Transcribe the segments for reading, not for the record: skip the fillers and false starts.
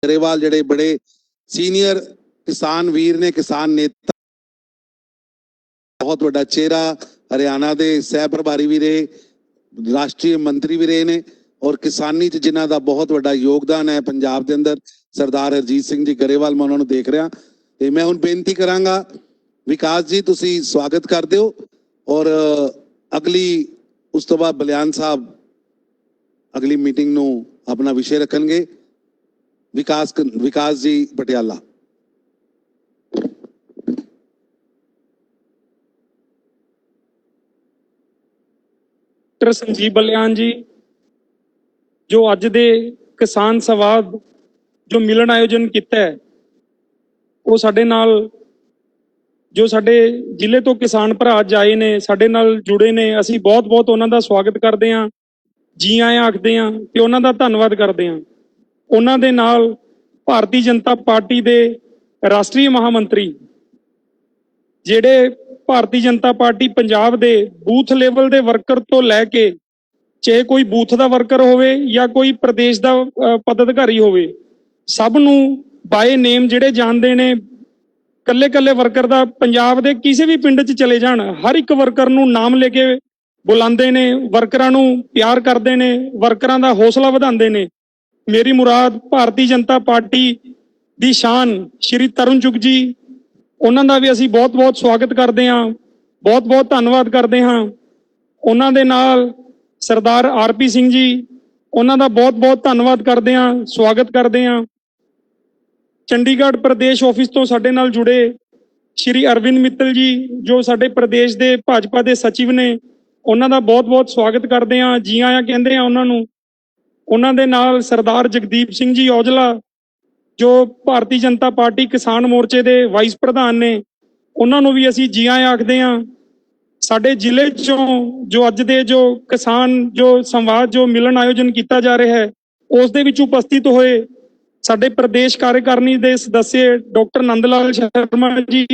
गरेवाल ਜਿਹੜੇ बड़े सीनियर किसान वीर ने, किसान नेता, बहुत बड़ा चेहरा, हरियाणा के सह प्रभारी भी रहे, राष्ट्रीय मंत्री भी रहे ने और किसानी च जिन्हां दा बहुत बड़ा योगदान है पंजाब के अंदर, सरदार हरजीत सिंह जी गरेवाल। मैं उन्होंने देख रहा तो मैं हुण बेनती करांगा विकास जी तुसी स्वागत कर दिओ और अगली उस तो बाद बलियान साहब अगली मीटिंग नूं अपना विषय रखणगे। विकास जी पटियाला। डॉक्टर संजीव बलियान जी जो अज दे किसान संवाद जो मिलन आयोजन किया है वो साडे नाल जो साडे जिले तो किसान भरा अज आए ने साडे नाल जुड़े ने, असी बहुत बहुत उन्हां दा स्वागत करते हैं, जी आए आखते हैं ते उन्हां दा धन्नवाद करते हैं। उन्हां दे नाल भारतीय जनता पार्टी दे राष्ट्रीय महामंत्री जिहड़े भारतीय जनता पार्टी पंजाब दे बूथ लेवल दे वर्कर तो लैके चाहे कोई बूथ का वर्कर होवे या कोई प्रदेश का पदाधिकारी होवे, सब नूं बाय नेम जिहड़े जानते ने, कल्ले कल्ले वर्कर का पंजाब दे किसी भी पिंड च चले जाण हर एक वर्कर नूं नाम लेके बुलांदे ने, वर्करां नूं प्यार करते ने, वर्करां दा हौसला वधांदे ने। मेरी मुराद भारतीय जनता पार्टी दी शान श्री तरुण चुग जी, उन्हां दा भी असीं बहुत बहुत स्वागत करते हैं, बहुत बहुत धन्नवाद करते हैं। उन्हां दे नाल सरदार आरपी सिंह जी, उन्हां दा बहुत बहुत धन्नवाद करते हैं, स्वागत करते हैं। चंडीगढ़ प्रदेश ऑफिस तो साडे नाल जुड़े श्री अरविंद मित्तल जी जो साडे प्रदेश दे भाजपा दे सचिव ने, उन्हां दा बहुत बहुत स्वागत करते हैं, जी आया कहते हैं उन्हां नूं। उन्हां दे नाल सरदार जगदीप सिंह जी औजला जो भारतीय जनता पार्टी किसान मोर्चे दे वाइस प्रधान ने, उन्हां नूं भी असीं जी आया आखदे हां। साडे जिले चों जो अज दे जो किसान जो संवाद जो मिलन आयोजन किया जा रहा है उस दे विच उपस्थित होए साडे प्रदेश कार्यकारिणी दे सदस्य डॉक्टर नंदलाल शर्मा जी,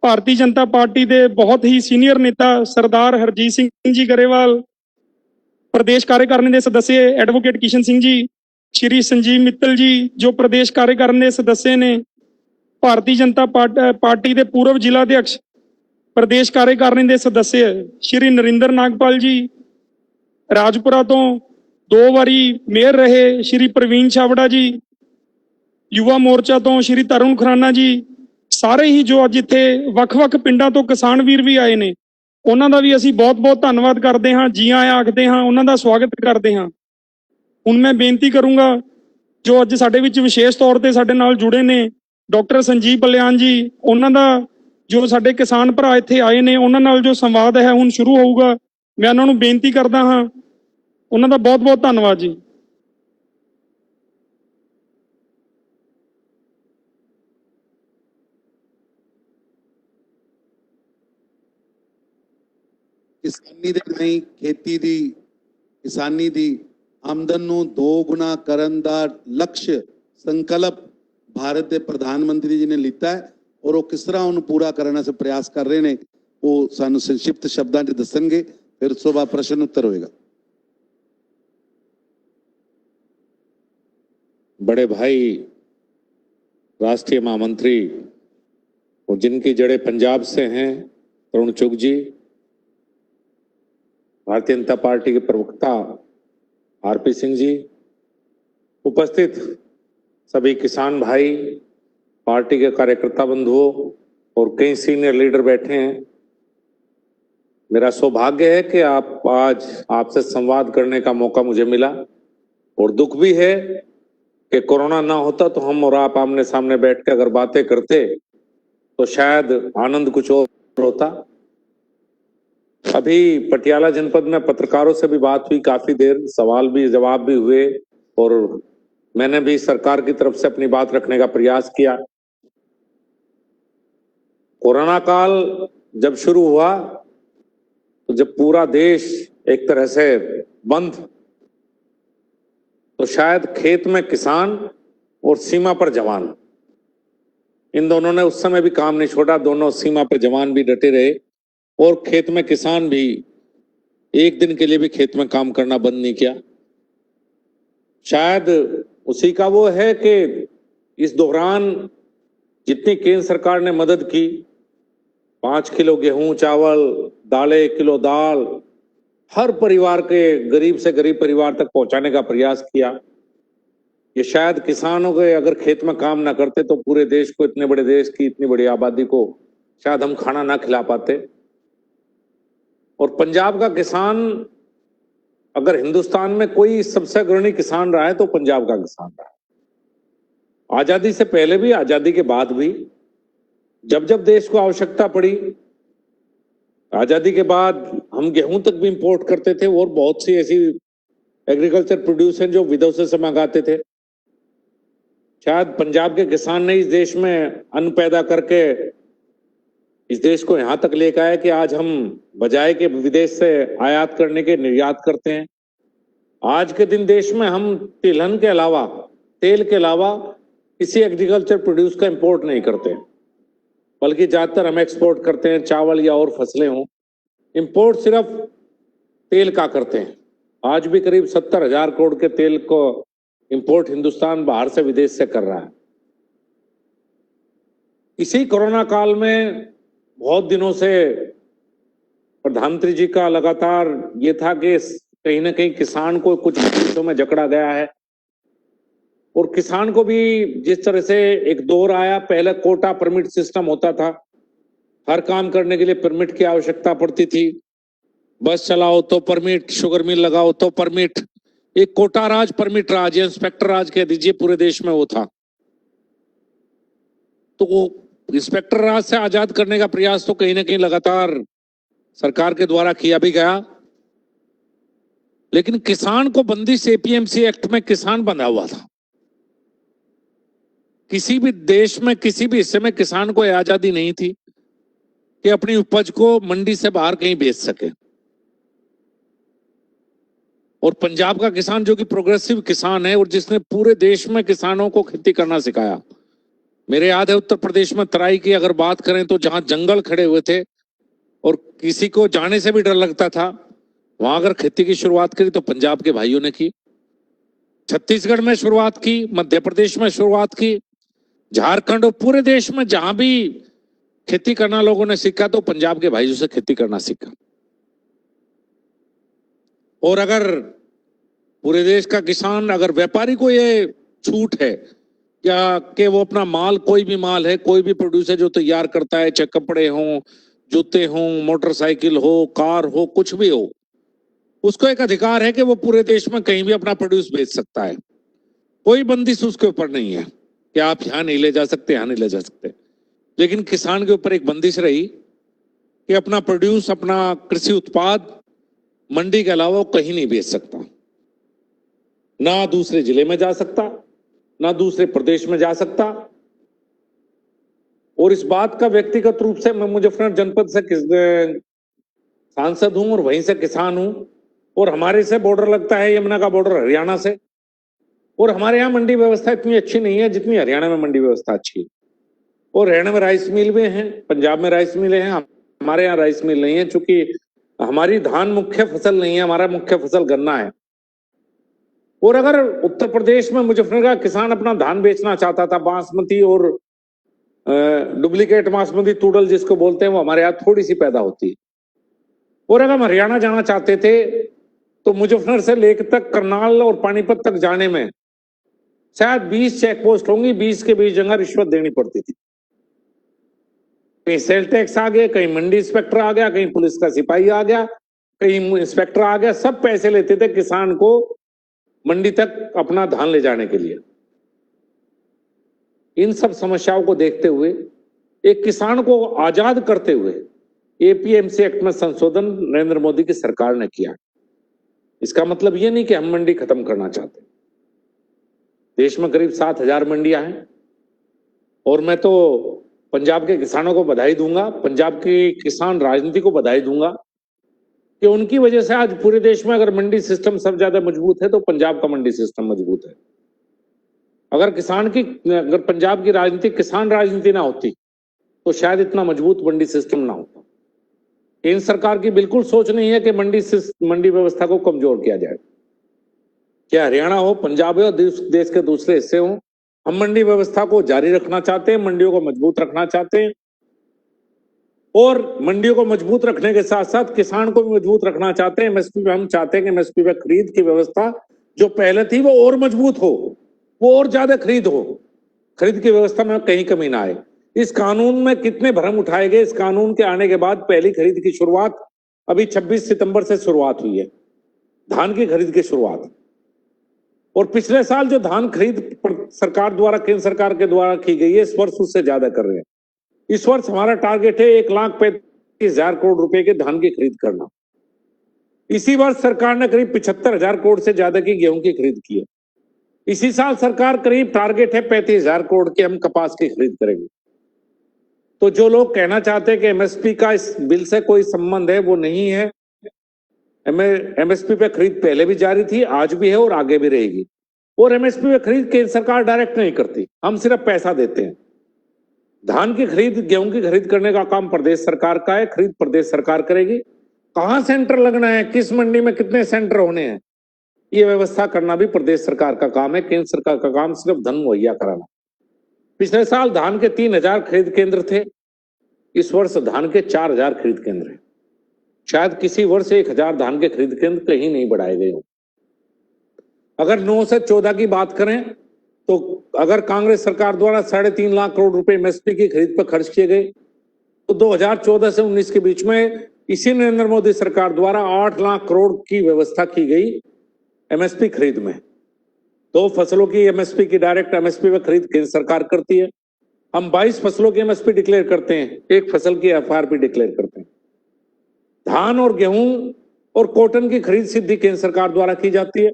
भारतीय जनता पार्टी दे बहुत ही सीनियर नेता सरदार हरजीत सिंह जी गरेवाल, प्रदेश कार्यकारिणी दे सदस्य एडवोकेट किशन सिंह जी, श्री संजीव मित्तल जी जो प्रदेश कार्यकारिणी दे सदस्य ने, भारतीय जनता पार्टी दे पूर्व जिला अध्यक्ष प्रदेश कार्यकारिणी दे सदस्य श्री नरिंदर नागपाल जी, राजपुरा तो 2 बारी मेयर रहे श्री प्रवीण छाबड़ा जी, युवा मोर्चा तो श्री तरुण खुराना जी, सारे ही जो अज इत्थे वख-वख पिंडां तो किसान वीर भी आए ने, उन्हां दा भी असीं बहुत बहुत धन्नवाद करते हैं, जी आया आखते हैं, उन्हां दा स्वागत करते हैं। हुण मैं बेनती करूंगा जो अज साडे विच विशेष तौर ते साडे नाल जुड़े ने डॉक्टर संजीव बलियान जी, उन्हां दा जो साडे किसान भरा इत्थे आए ने उन्हां नाल जो संवाद है हुण शुरू होऊगा। मैं उन्हां नूं बेनती करदा हां, उन्हां दा बहुत बहुत धन्नवाद जी। किसानी दे नहीं खेती दी किसानी दी आमदन नूं 2 गुना करन दा लक्ष्य संकल्प भारत के प्रधानमंत्री जी ने लिता है और वो किस तरह उन्हें पूरा करने से प्रयास कर रहे हैं वो सानू संक्षिप्त शब्दां च दसणगे, फिर उस बाद प्रश्न उत्तर होएगा। बड़े भाई राष्ट्रीय महामंत्री और जिनकी जड़ें पंजाब से हैं तरुण चुग जी, भारतीय जनता पार्टी के प्रवक्ता आरपी सिंह जी, उपस्थित सभी किसान भाई, पार्टी के कार्यकर्ता बंधुओं और कई सीनियर लीडर बैठे हैं। मेरा सौभाग्य है कि आज आपसे संवाद करने का मौका मुझे मिला और दुख भी है कि कोरोना ना होता तो हम और आप आमने सामने बैठ के अगर बातें करते तो शायद आनंद कुछ और होता। अभी पटियाला जनपद में पत्रकारों से भी बात हुई, काफी देर सवाल भी जवाब भी हुए और मैंने भी सरकार की तरफ से अपनी बात रखने का प्रयास किया। कोरोना काल जब शुरू हुआ तो जब पूरा देश एक तरह से बंद, तो शायद खेत में किसान और सीमा पर जवान, इन दोनों ने उस समय भी काम नहीं छोड़ा। दोनों सीमा पर जवान भी डटे रहे और खेत में किसान भी एक दिन के लिए भी खेत में काम करना बंद नहीं किया। शायद उसी का वो है कि इस दौरान जितनी केंद्र सरकार ने मदद की, 5 किलो गेहूं, चावल, दालें, 1 किलो दाल, हर परिवार के गरीब से गरीब परिवार तक पहुंचाने का प्रयास किया। ये शायद किसानों के अगर खेत में काम ना करते तो पूरे देश को, इतने बड़े देश की इतनी बड़ी आबादी को शायद हम खाना ना खिला पाते। और पंजाब का किसान, अगर हिंदुस्तान में कोई सबसे अग्रणी किसान रहा है तो पंजाब का किसान रहा है। आजादी से पहले भी, आजादी के बाद भी, जब जब देश को आवश्यकता पड़ी, आजादी के बाद हम गेहूं तक भी इंपोर्ट करते थे और बहुत सी ऐसी एग्रीकल्चर प्रोड्यूस हैं जो विदेशों से मंगाते थे। शायद पंजाब के किसान ने इस देश में अन्न पैदा करके इस देश को यहां तक लेकर आया कि आज हम बजाय के विदेश से आयात करने के निर्यात करते हैं। आज के दिन देश में हम तिलहन के अलावा, तेल के अलावा किसी एग्रीकल्चर प्रोड्यूस का इंपोर्ट नहीं करते, बल्कि ज्यादातर हम एक्सपोर्ट करते हैं, चावल या और फसलें हों। इंपोर्ट सिर्फ तेल का करते हैं। आज भी करीब 70,000 करोड़ के तेल को इंपोर्ट हिंदुस्तान बाहर से, विदेश से कर रहा है। इसी कोरोना काल में बहुत दिनों से प्रधानमंत्री जी का लगातार ये था कि कहीं ना कहीं किसान को कुछ चीजों में जकड़ा गया है, और किसान को भी जिस तरह से एक दौर आया, पहले कोटा परमिट सिस्टम होता था, हर काम करने के लिए परमिट की आवश्यकता पड़ती थी। बस चलाओ तो परमिट, शुगर मिल लगाओ तो परमिट, एक कोटा राज, परमिट राज या इंस्पेक्टर राज कह दीजिए, पूरे देश में वो था। तो वो इंस्पेक्टर राज से आजाद करने का प्रयास तो कहीं ना कहीं लगातार सरकार के द्वारा किया भी गया, लेकिन किसान को बंदिश एपीएमसी एक्ट में किसान बंधा हुआ था। किसी भी देश में, किसी भी हिस्से में किसान को आजादी नहीं थी कि अपनी उपज को मंडी से बाहर कहीं बेच सके। और पंजाब का किसान जो कि प्रोग्रेसिव किसान है और जिसने पूरे देश में किसानों को खेती करना सिखाया। मेरे याद है उत्तर प्रदेश में तराई की अगर बात करें तो जहां जंगल खड़े हुए थे और किसी को जाने से भी डर लगता था, वहां अगर खेती की शुरुआत करी तो पंजाब के भाइयों ने की। छत्तीसगढ़ में शुरुआत की, मध्य प्रदेश में शुरुआत की, झारखंड और पूरे देश में जहां भी खेती करना लोगों ने सीखा तो पंजाब के भाइयों से खेती करना सीखा। और अगर पूरे देश का किसान, अगर व्यापारी को ये छूट है क्या कि वो अपना माल, कोई भी माल है, कोई भी प्रोड्यूस है जो तैयार करता है, चाहे कपड़े हों, जूते हों, मोटरसाइकिल हो, कार हो, कुछ भी हो, उसको एक अधिकार है कि वो पूरे देश में कहीं भी अपना प्रोड्यूस बेच सकता है। कोई बंदिश उसके ऊपर नहीं है कि आप यहां नहीं ले जा सकते, यहां नहीं ले जा सकते। लेकिन किसान के ऊपर एक बंदिश रही कि अपना प्रोड्यूस, अपना कृषि उत्पाद मंडी के अलावा वो कहीं नहीं बेच सकता, ना दूसरे जिले में जा सकता, ना दूसरे प्रदेश में जा सकता। और इस बात का व्यक्तिगत रूप से मैं मुजफ्फरनगर जनपद से सांसद हूं और वहीं से किसान हूं, और हमारे से बॉर्डर लगता है यमुना का बॉर्डर हरियाणा से, और हमारे यहाँ मंडी व्यवस्था इतनी अच्छी नहीं है जितनी हरियाणा में मंडी व्यवस्था अच्छी है। और हरियाणा में राइस मिल भी हैं, पंजाब में राइस मिलें हैं, हमारे यहाँ राइस मिल नहीं है, चूंकि हमारी धान मुख्य फसल नहीं है, हमारा मुख्य फसल गन्ना है। और अगर उत्तर प्रदेश में मुजफ्फरनगर का किसान अपना धान बेचना चाहता था, बासमती और डुप्लीकेट बासमती तूड़ल जिसको बोलते हैं, वो हमारे यहाँ थोड़ी सी पैदा होती है। और अगर हम हरियाणा जाना चाहते थे तो मुजफ्फरनगर से लेकर तक करनाल और पानीपत तक जाने में शायद 20 चेक पोस्ट होंगी, 20 के 20 जगह रिश्वत देनी पड़ती थी। कहीं सेल टैक्स आ गया, कहीं मंडी इंस्पेक्टर आ गया, कहीं पुलिस का सिपाही आ गया, कहीं इंस्पेक्टर आ गया, सब पैसे लेते थे किसान को मंडी तक अपना धान ले जाने के लिए। इन सब समस्याओं को देखते हुए, एक किसान को आजाद करते हुए एपीएमसी एक्ट में संशोधन नरेंद्र मोदी की सरकार ने किया। इसका मतलब ये नहीं कि हम मंडी खत्म करना चाहते। देश में करीब 7,000 मंडियां हैं, और मैं तो पंजाब के किसानों को बधाई दूंगा, पंजाब की किसान राजनीति को बधाई दूंगा कि उनकी वजह से आज पूरे देश में अगर मंडी सिस्टम सब ज्यादा मजबूत है तो पंजाब का मंडी सिस्टम मजबूत है। अगर पंजाब की राजनीति किसान राजनीति ना होती तो शायद इतना मजबूत मंडी सिस्टम ना होता। केंद्र सरकार की बिल्कुल सोच नहीं है कि मंडी व्यवस्था को कमजोर किया जाए। क्या हरियाणा हो, पंजाब हो, देश के दूसरे हिस्से हो, हम मंडी व्यवस्था को जारी रखना चाहते हैं, मंडियों को मजबूत रखना चाहते हैं और मंडियों को मजबूत रखने के साथ साथ किसान को भी मजबूत रखना चाहते हैं। एमएसपी पे हम चाहते हैं कि एमएसपी पे खरीद की व्यवस्था जो पहले थी वो और मजबूत हो, वो और ज्यादा खरीद हो, खरीद की व्यवस्था में कहीं कमी ना आए। इस कानून में कितने भ्रम उठाए गए। इस कानून के आने के बाद पहली खरीद की शुरुआत अभी 26 सितंबर से शुरुआत हुई है, धान की खरीद की शुरुआत। और पिछले साल जो धान खरीद सरकार द्वारा, केंद्र सरकार के द्वारा की गई है, इस वर्ष उससे ज्यादा कर रहे हैं। इस वर्ष हमारा टारगेट है 1,35,000 करोड़ रुपए के धान की खरीद करना। इसी वर्ष सरकार ने करीब 75,000 करोड़ से ज्यादा की गेहूं की खरीद की है। इसी साल सरकार करीब टारगेट है 35,000 करोड़ की हम कपास की खरीद करेंगे। तो जो लोग कहना चाहते हैं कि एमएसपी का इस बिल से कोई संबंध है, वो नहीं है। एमएसपी पे खरीद पहले भी जारी थी, आज भी है और आगे भी रहेगी। और एमएसपी पे खरीद केंद्र सरकार डायरेक्ट नहीं करती, हम सिर्फ पैसा देते हैं। धान की खरीद, गेहूं की खरीद करने का काम प्रदेश सरकार का है, खरीद प्रदेश सरकार करेगी। कहां सेंटर लगना है, किस मंडी में कितने सेंटर होने हैं, ये व्यवस्था करना भी प्रदेश सरकार का काम है। केंद्र सरकार का काम सिर्फ धन मुहैया कराना। पिछले साल धान के 3,000 खरीद केंद्र थे, इस वर्ष धान के 4,000 खरीद केंद्र हैं। शायद किसी वर्ष 1,000 धान के खरीद केंद्र कहीं नहीं बढ़ाए गए हों। अगर 9 से 14 की बात करें तो अगर कांग्रेस सरकार द्वारा 3.5 लाख करोड़ रुपए एमएसपी की खरीद पर खर्च किए गए, तो 2014 से 19 के बीच में इसी नरेंद्र मोदी सरकार द्वारा 8 लाख करोड़ की व्यवस्था की गई एमएसपी खरीद में। 2 फसलों की एमएसपी की डायरेक्ट एमएसपी में खरीद केंद्र सरकार करती है। हम 22 फसलों की एमएसपी डिक्लेयर करते हैं, 1 फसल की एफआरपी डिक्लेयर करते हैं। धान और गेहूं और कॉटन की खरीद सीधी केंद्र सरकार द्वारा की जाती है।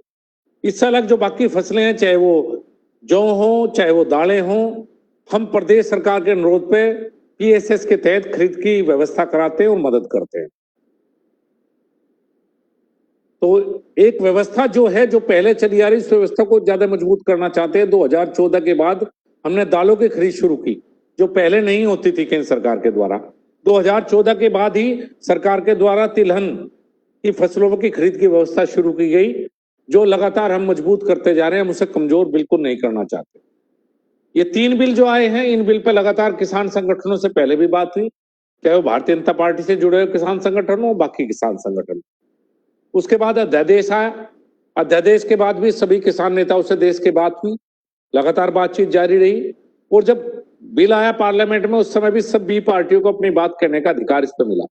इससे अलग जो बाकी फसलें हैं, चाहे वो जौ हो, चाहे वो दालें हों, हम प्रदेश सरकार के अनुरोध पे पीएसएस के तहत खरीद की व्यवस्था कराते हैं और मदद करते हैं। तो एक व्यवस्था जो है, जो पहले चली आ रही, इस व्यवस्था को ज्यादा मजबूत करना चाहते हैं। 2014 के बाद हमने दालों की खरीद शुरू की, जो पहले नहीं होती थी केंद्र सरकार के द्वारा। 2014 के बाद ही सरकार के द्वारा तिलहन की फसलों की खरीद की व्यवस्था शुरू की गई, जो लगातार हम मजबूत करते जा रहे हैं। हम उसे कमजोर बिल्कुल नहीं करना चाहते। ये 3 बिल जो आए हैं, इन बिल पर लगातार किसान संगठनों से पहले भी बात हुई, चाहे वो भारतीय जनता पार्टी से जुड़े हुए किसान संगठन हो, बाकी किसान संगठन। उसके बाद अध्यादेश आया, अध्यादेश के बाद भी सभी किसान नेताओं से देश की बात हुई, लगातार बातचीत जारी रही। और जब बिल आया पार्लियामेंट में, उस समय भी सभी पार्टियों को अपनी बात कहने का अधिकार इस पर मिला।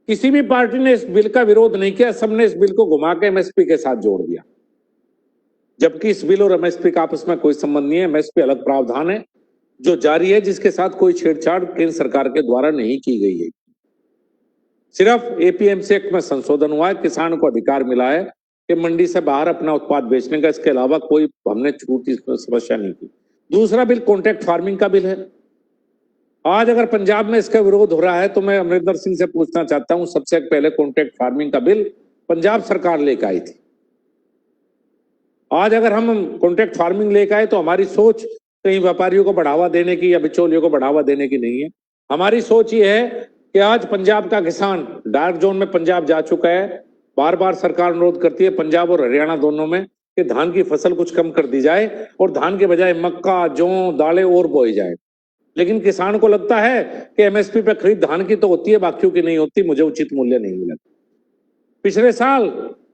किसी भी पार्टी ने इस बिल का विरोध नहीं किया, सबने इस बिल को घुमा के एमएसपी के साथ जोड़ दिया, जबकि इस बिल और एमएसपी का आपस में कोई संबंध नहीं है। एमएसपी अलग प्रावधान है जो जारी है, जिसके साथ कोई छेड़छाड़ केंद्र सरकार के द्वारा नहीं की गई है। सिर्फ एपीएमसी एक्ट में संशोधन हुआ है, किसान को अधिकार मिला है कि मंडी से बाहर अपना उत्पाद बेचने का। इसके अलावा कोई हमने छूट की समस्या नहीं की। दूसरा बिल कॉन्ट्रैक्ट फार्मिंग का बिल है। आज अगर पंजाब में इसका विरोध हो रहा है, तो मैं अमरिंदर सिंह से पूछना चाहता हूं, सबसे पहले कॉन्ट्रैक्ट फार्मिंग का बिल पंजाब सरकार लेकर आई थी। आज अगर हम कॉन्ट्रैक्ट फार्मिंग लेकर आए, तो हमारी सोच कहीं व्यापारियों को बढ़ावा देने की या बिचौलियों को बढ़ावा देने की नहीं है। हमारी सोच ये है कि आज पंजाब का किसान डार्क जोन में पंजाब जा चुका है। बार बार सरकार अनुरोध करती है, पंजाब और हरियाणा दोनों में, कि धान की फसल कुछ कम कर दी जाए और धान के बजाय मक्का, जौ, दालें और बोई जाए। लेकिन किसान को लगता है कि एमएसपी पे खरीद धान की तो होती है, बाकियों की नहीं होती, मुझे उचित मूल्य नहीं मिला। पिछले साल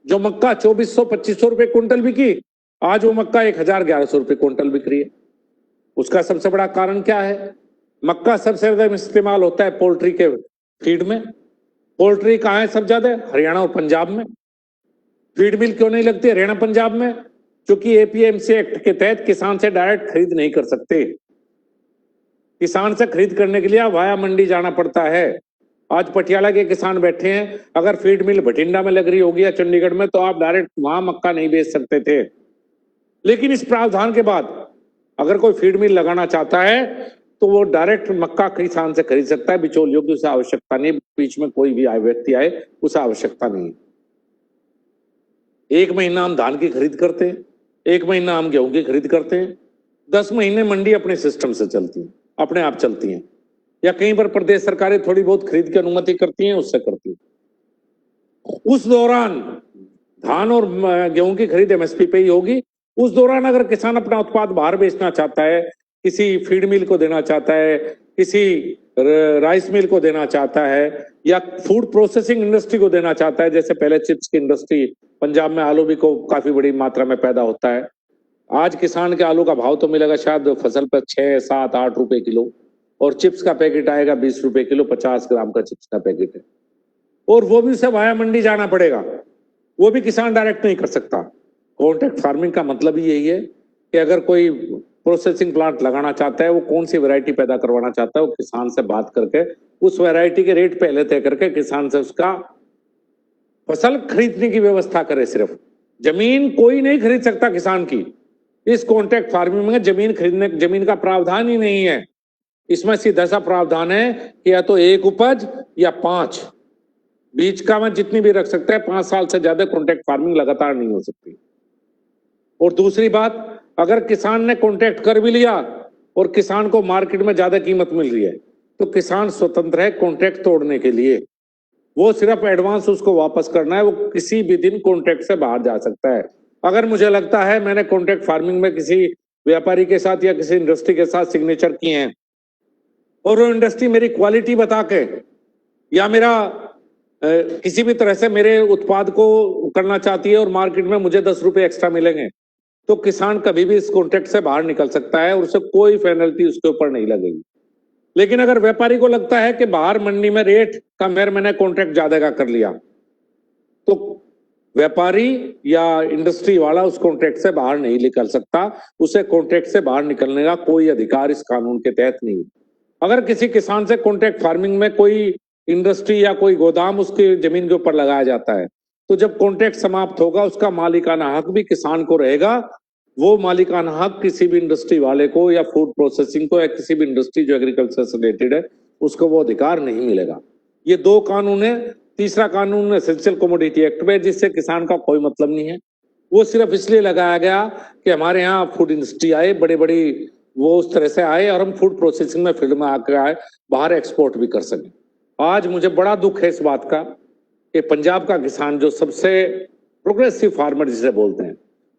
जो मक्का 2,400-2,500 रुपए क्विंटल बिकी, आज वो मक्का 1,000-1,100 रुपए क्विंटल बिक रही है। उसका सबसे बड़ा कारण क्या है? मक्का सबसे ज्यादा इस्तेमाल होता है पोल्ट्री के फीड में। पोल्ट्री कहाँ है सब ज्यादा? हरियाणा और पंजाब में। फीड मिल क्यों नहीं लगती हरियाणा पंजाब में? क्योंकि एपीएमसी एक्ट के तहत किसान से डायरेक्ट खरीद नहीं कर सकते। किसान से खरीद करने के लिए वाया मंडी जाना पड़ता है। आज पटियाला के किसान बैठे हैं, अगर फीड मिल भटिंडा में लग रही होगी या चंडीगढ़ में, तो आप डायरेक्ट वहां मक्का नहीं बेच सकते थे। लेकिन इस प्रावधान के बाद अगर कोई फीड मिल लगाना चाहता है, तो वो डायरेक्ट मक्का किसान से खरीद सकता है, बिचौलियों की उसे आवश्यकता नहीं, बीच में कोई भी व्यक्ति आए उसे आवश्यकता नहीं। 1 महीना हम धान की खरीद करते हैं, 1 महीना हम गेहूं की खरीद करते हैं, 10 महीने मंडी अपने सिस्टम से चलती है, अपने आप चलती हैं, या कहीं पर प्रदेश सरकारें थोड़ी बहुत खरीद की अनुमति करती हैं, उससे करती हैं। उस दौरान धान और गेहूं की खरीद एमएसपी पे ही होगी। उस दौरान अगर किसान अपना उत्पाद बाहर बेचना चाहता है, किसी फीड मिल को देना चाहता है, किसी राइस मिल को देना चाहता है, या फूड प्रोसेसिंग इंडस्ट्री को देना चाहता है, जैसे पहले चिप्स की इंडस्ट्री, पंजाब में आलू भी को काफी बड़ी मात्रा में पैदा होता है। आज किसान के आलू का भाव तो मिलेगा शायद फसल पर 6, 7, 8 रुपए किलो, और चिप्स का पैकेट आएगा 20 रुपए किलो, 50 ग्राम का चिप्स का पैकेट है, और वो भी उसे वाया मंडी जाना पड़ेगा। वो भी किसान डायरेक्ट नहीं कर सकता। कॉन्ट्रैक्ट फार्मिंग का मतलब ही यही है कि अगर कोई प्रोसेसिंग प्लांट लगाना चाहता है, वो कौन सी वैरायटी पैदा करवाना चाहता है, वो किसान से बात करके उस वैरायटी के रेट पहले तय करके किसान से उसका फसल खरीदने की व्यवस्था करे। सिर्फ जमीन कोई नहीं खरीद सकता किसान की। इस कॉन्ट्रैक्ट फार्मिंग में जमीन का प्रावधान ही नहीं है। इसमें सीधा सा प्रावधान है कि या तो 1 उपज या 5, बीच का में जितनी भी रख सकता है। 5 साल से ज्यादा कॉन्ट्रैक्ट फार्मिंग लगातार नहीं हो सकती। और दूसरी बात, अगर किसान ने कॉन्ट्रैक्ट कर भी लिया और किसान को मार्केट में ज्यादा कीमत मिल रही है, तो किसान स्वतंत्र है कॉन्ट्रैक्ट तोड़ने के लिए। वो सिर्फ एडवांस उसको वापस करना है। वो किसी भी दिन कॉन्ट्रैक्ट से बाहर जा सकता है। अगर मुझे लगता है मैंने कॉन्ट्रैक्ट फार्मिंग में किसी व्यापारी के साथ या किसी इंडस्ट्री के साथ सिग्नेचर किए हैं, और वो इंडस्ट्री मेरी क्वालिटी बता के या मेरा किसी भी तरह से मेरे उत्पाद को करना चाहती है और मार्केट में मुझे 10 रुपए एक्स्ट्रा मिलेंगे, तो किसान कभी भी इस कॉन्ट्रैक्ट से बाहर निकल सकता है और उसे कोई पेनल्टी उसके ऊपर नहीं लगेगी। लेकिन अगर व्यापारी को लगता है कि बाहर मंडी में रेट कम है, मैंने कॉन्ट्रैक्ट ज्यादा का कर लिया, तो व्यापारी या इंडस्ट्री वाला उस कॉन्ट्रैक्ट से बाहर नहीं निकल सकता। उसे कॉन्ट्रैक्ट से बाहर निकलने का कोई अधिकार इस कानून के तहत नहीं। अगर किसी किसान से कॉन्ट्रैक्ट फार्मिंग में कोई इंडस्ट्री या कोई गोदाम उसकी जमीन के ऊपर लगाया जाता है, तो जब कॉन्ट्रैक्ट समाप्त होगा उसका मालिकाना हक भी किसान को रहेगा। वो मालिकाना हक किसी भी इंडस्ट्री वाले को या फूड प्रोसेसिंग को या किसी भी इंडस्ट्री जो एग्रीकल्चर से रिलेटेड है उसको वो अधिकार नहीं मिलेगा। ये 2 कानून है। तीसरा कानून एसेंशियल कमोडिटी एक्ट में, जिससे किसान का कोई मतलब नहीं है। वो सिर्फ इसलिए लगाया गया कि हमारे यहाँ फूड इंडस्ट्री आए, बड़े बड़ी वो उस तरह से आए और हम फूड प्रोसेसिंग में फील्ड में आकर आए, बाहर एक्सपोर्ट भी कर सकें। आज मुझे बड़ा दुख है इस बात का कि पंजाब का किसान, जो सबसे प्रोग्रेसिव फार्मर जिसे बोलते हैं,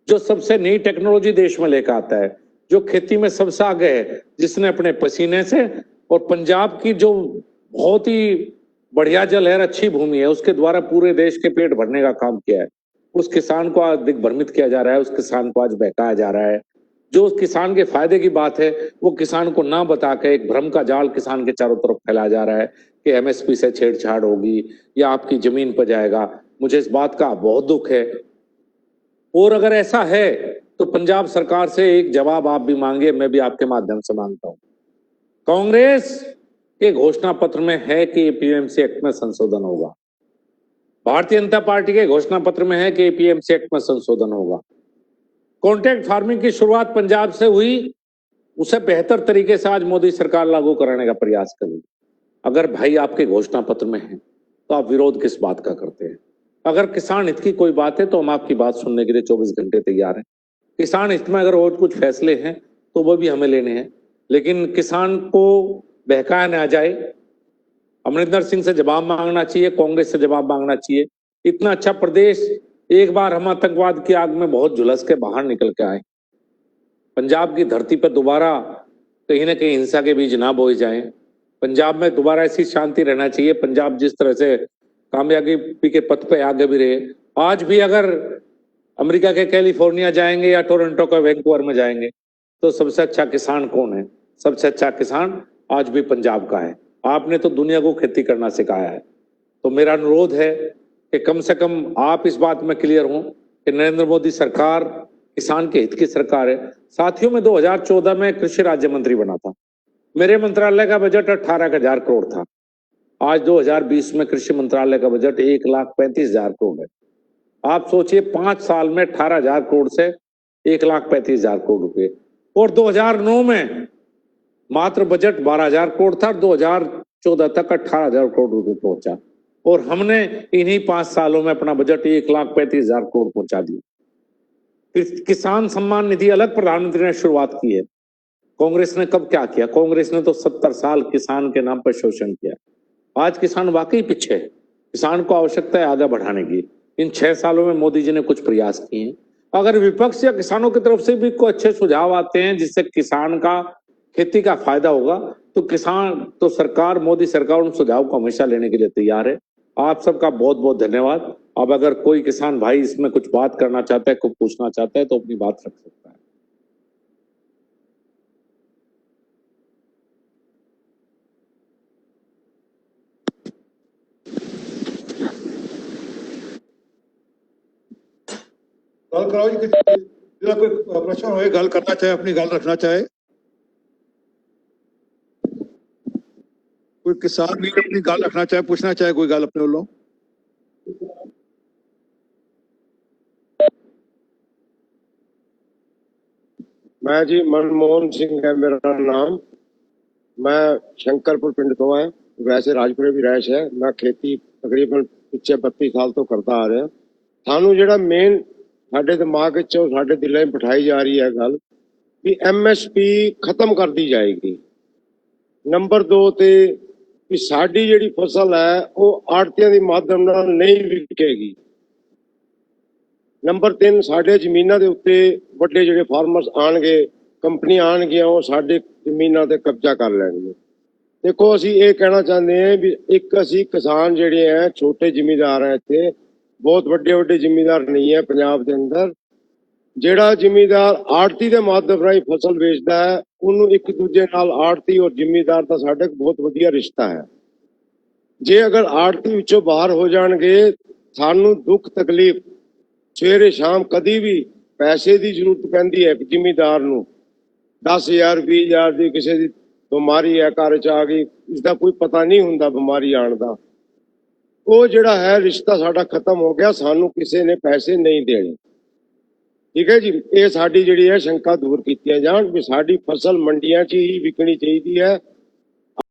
जो सबसे नई टेक्नोलॉजी देश में लेकर आता है, जो खेती में सबसे आगे है, जिसने अपने पसीने से और पंजाब की जो बहुत ही बढ़िया जलहर अच्छी भूमि है उसके द्वारा पूरे देश के पेट भरने का काम किया है, उस किसान को आज दिग्भ्रमित किया जा रहा है, उस किसान को आज बहकाया जा रहा है। जो उस किसान के फायदे की बात है वो किसान को ना बता के एक भ्रम का जाल किसान के चारों तरफ फैलाया जा रहा है कि एमएसपी से छेड़छाड़ होगी या आपकी जमीन पर जाएगा। मुझे इस बात का बहुत दुख है। और अगर ऐसा है तो पंजाब सरकार से एक जवाब आप भी मांगे, मैं भी आपके माध्यम से मांगता हूं। कांग्रेस के घोषणा पत्र में है कि एपीएमसी एक्ट में संशोधन होगा, भारतीय जनता पार्टी के घोषणा पत्र में है कि एपीएमसी एक्ट में संशोधन होगा। कॉन्ट्रैक्ट फार्मिंग की शुरुआत पंजाब से हुई, उसे बेहतर तरीके से आज मोदी सरकार लागू कराने का प्रयास करेगी। अगर भाई आपके घोषणा पत्र में है तो आप विरोध किस बात का करते हैं? अगर किसान हित की कोई बात है तो हम आपकी बात सुनने के लिए 24 घंटे तैयार हैं। किसान हित में अगर और कुछ फैसले हैं तो वो भी हमें लेने हैं, लेकिन किसान को बहकाया ना जाए। अमरिंदर सिंह से जवाब मांगना चाहिए, कांग्रेस से जवाब मांगना चाहिए। इतना अच्छा प्रदेश, एक बार हम आतंकवाद की आग में बहुत झुलस के बाहर निकल के आए। पंजाब की धरती पर दोबारा कहीं ना कहीं हिंसा के बीज ना बोए जाएं। पंजाब में दोबारा ऐसी शांति रहना चाहिए। पंजाब जिस तरह से कामयाबी के पथ पे आगे भी रहे। आज भी अगर अमेरिका के कैलिफोर्निया जाएंगे या टोरंटो के वैंकूवर में जाएंगे तो सबसे अच्छा किसान कौन है? सबसे अच्छा किसान आज भी पंजाब का है। आपने तो दुनिया को खेती करना सिखाया है, तो मेरा अनुरोध है कि कम से कम आप इस बात में क्लियर हों कि नरेंद्र मोदी सरकार किसान के हित की सरकार है। साथियों, में 2014 में कृषि राज्य मंत्री बना था। मेरे मंत्रालय का बजट 18,000 करोड़ था। आज 2020 में कृषि मंत्रालय का बजट 1,35,000 करोड़ है। आप सोचिए 5 साल में 18,000 करोड़ से 1,35,000 करोड़ रुपए। और 2009 में मात्र बजट 12,000 करोड़ था, 2014 तक 18,000 करोड़ रुपए पहुंचा। और हमने इन्हीं 5 सालों में अपना बजट 1,35,000 करोड़ पहुंचा दिया। फिर किसान सम्मान निधि अलग प्रधानमंत्री ने शुरुआत की है। कांग्रेस ने कब क्या किया? कांग्रेस ने तो 70 साल किसान के नाम पर शोषण किया। आज किसान वाकई पीछे है। किसान को आवश्यकता है आगे बढ़ाने की। इन 6 सालों में मोदी जी ने कुछ प्रयास किए हैं। अगर विपक्ष या किसानों की तरफ से भी कोई अच्छे सुझाव आते हैं जिससे किसान का खेती का फायदा होगा, तो किसान तो सरकार, मोदी सरकार उन सुझाव को हमेशा लेने के लिए तैयार है। आप सबका बहुत बहुत धन्यवाद। अब अगर कोई किसान भाई इसमें कुछ बात करना चाहता है, कुछ पूछना चाहता है, तो अपनी बात रख सकता है। गल कराओ जी, जिहदा कोई प्रश्न होए, गल करना चाहे, अपनी गल रखना चाहे। कोई किसान भी अपनी गल रखना चाहे, पूछना चाहे कोई गल अपने वालों। मैं जी मनमोहन सिंह है मेरा नाम। मैं शंकरपुर पिंड तो है, वैसे राजपुरे भी रैश है। मैं खेती तकरीबन पिछले 32 साल तो करता आ रहा। सानू ਜਿਹੜਾ मेन ਸਾਡੇ दिमाग चो ਸਾਡੇ दिलों में बिठाई जा रही है गल भी MSP खत्म कर दी जाएगी। नंबर 2 ते भी साडी ਜਿਹੜੀ फसल है वो आड़तियां ਦੇ माध्यम ਨਾਲ नहीं विकेगी। नंबर 3 ਸਾਡੇ ਜ਼ਮੀਨਾਂ ਦੇ ਉੱਤੇ ਵੱਡੇ ਜਿਹੜੇ ਫਾਰਮਰਸ ਆਣਗੇ, ਕੰਪਨੀਆਂ ਆਣਗੀਆਂ, ਉਹ ਸਾਡੇ ਜ਼ਮੀਨਾਂ ਤੇ ਕਬਜ਼ਾ ਕਰ ਲੈਣਗੇ। ਦੇਖੋ ਅਸੀਂ ਇਹ ਕਹਿਣਾ ਚਾਹੁੰਦੇ ਹਾਂ ਵੀ ਇੱਕ ਅਸੀਂ ਕਿਸਾਨ ਜਿਹੜੇ ਆ ਛੋਟੇ ਜ਼ਿਮੀਂਦਾਰ ਆ, ਇੱਥੇ ਬਹੁਤ ਵੱਡੇ ਵੱਡੇ ਜ਼ਿਮੀਂਦਾਰ ਨਹੀਂ ਹੈ ਪੰਜਾਬ ਦੇ ਅੰਦਰ। ਜਿਹੜਾ ਜ਼ਿਮੀਂਦਾਰ ਆੜਤੀ ਦੇ ਮਾਧਿਅਮ ਰਾਹੀਂ ਫਸਲ ਵੇਚਦਾ ਹੈ, ਉਹਨੂੰ ਇੱਕ ਦੂਜੇ ਨਾਲ ਆੜਤੀ ਔਰ ਜ਼ਿਮੀਂਦਾਰ ਦਾ ਸਾਡੇ ਬਹੁਤ ਵਧੀਆ ਰਿਸ਼ਤਾ ਹੈ। ਜੇ ਅਗਰ ਆੜਤੀ ਵਿੱਚੋਂ ਬਾਹਰ ਹੋ ਜਾਣਗੇ, ਸਾਨੂੰ ਦੁੱਖ ਤਕਲੀਫ ਸਵੇਰੇ ਸ਼ਾਮ ਕਦੀ ਵੀ ਪੈਸੇ ਦੀ ਜ਼ਰੂਰਤ ਪੈਂਦੀ ਹੈ ਜ਼ਿਮੀਂਦਾਰ ਨੂੰ, 10,000 20,000 ਦੀ ਕਿਸੇ ਦੀ ਬਿਮਾਰੀ ਹੈ ਘਰ 'ਚ ਆ ਗਈ, ਇਸਦਾ ਕੋਈ ਪਤਾ ਨਹੀਂ ਹੁੰਦਾ ਬਿਮਾਰੀ ਆਉਣ ਦਾ। ਉਹ ਜਿਹੜਾ ਹੈ ਰਿਸ਼ਤਾ ਸਾਡਾ ਖਤਮ ਹੋ ਗਿਆ, ਸਾਨੂੰ ਕਿਸੇ ਨੇ ਪੈਸੇ ਨਹੀਂ ਦੇਣੇ। ਠੀਕ ਹੈ ਜੀ, ਇਹ ਸਾਡੀ ਜਿਹੜੀ ਹੈ ਸ਼ੰਕਾ ਦੂਰ ਕੀਤੀਆਂ ਜਾਣ ਵੀ ਸਾਡੀ ਫਸਲ ਮੰਡੀਆਂ 'ਚ ਹੀ ਵਿਕਣੀ ਚਾਹੀਦੀ ਹੈ।